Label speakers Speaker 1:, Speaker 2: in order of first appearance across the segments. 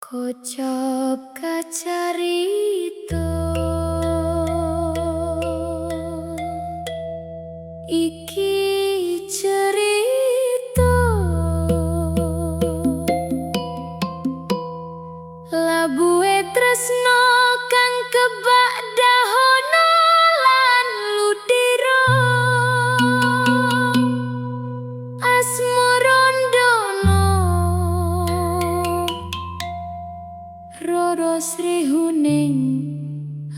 Speaker 1: Kocap kacarito iki cerita labuhe tresno kang kebak dahono lan ludiro asmarandono Roro Srihuning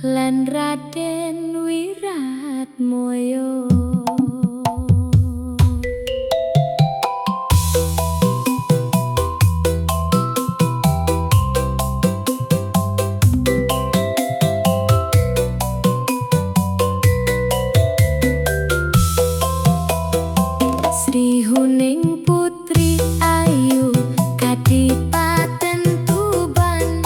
Speaker 1: lan Raden Wiratmoyo. Srihuning putri ayu Kadipaten Tuban,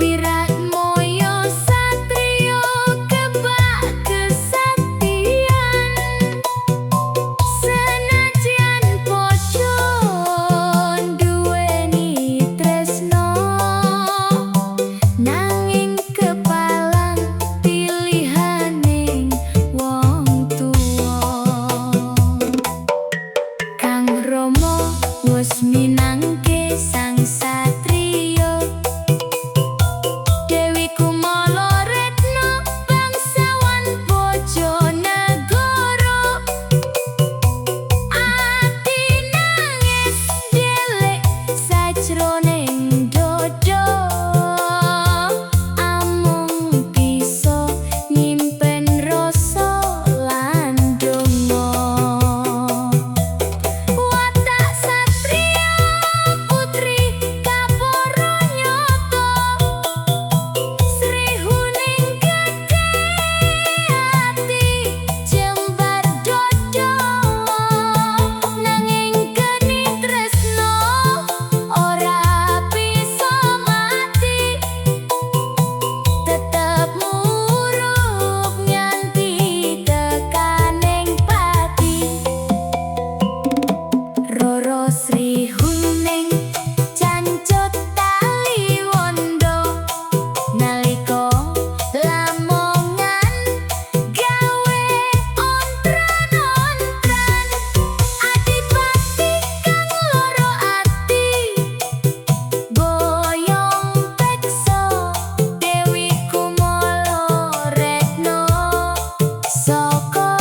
Speaker 1: Wiratmoyo satriya kebak kesaktian. Senajan poco duweni tresno, nanging kepalang pilihaning wong tuwa. Kang Rama wis minangke sang satriya, Dewi Kumala Retna bangsawan Bojonegoro. Ati nangis dhelek sajroning dodo, amung bisa nyimpen rasa lan donga. Watak satriya putri kaporo nyoto, Srihuning gedhe ati jembar dodo, nanging geni tresno ora bisa mati, tetep murup nganti tekaning pati. Roro Srihuning cancut tali wondo, nalika lamongan gawe ontran-ontran. Adipati kang loro ati boyong peksa, Dewi Kumala Retna saka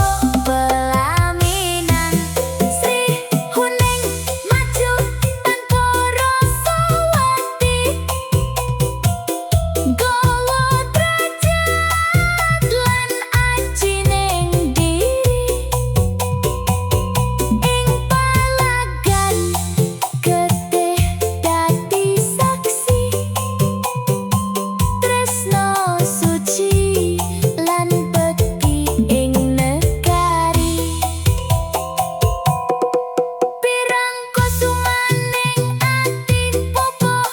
Speaker 1: pelaminan. Srihuning maju tanpa rasa wedi, gawa derajat lan ajining diri. Ing palagan getih dadi saksi, tresno suci lan bekti ing negari. Pirang kusumaning ati pupuh,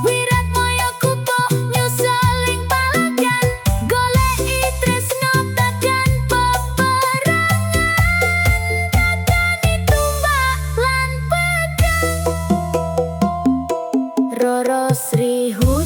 Speaker 1: Wiratmoyo kukuh nyusuling palagan, goleki tresno takkan peperangan, takani tumbak lan pedang. Roro Srihuning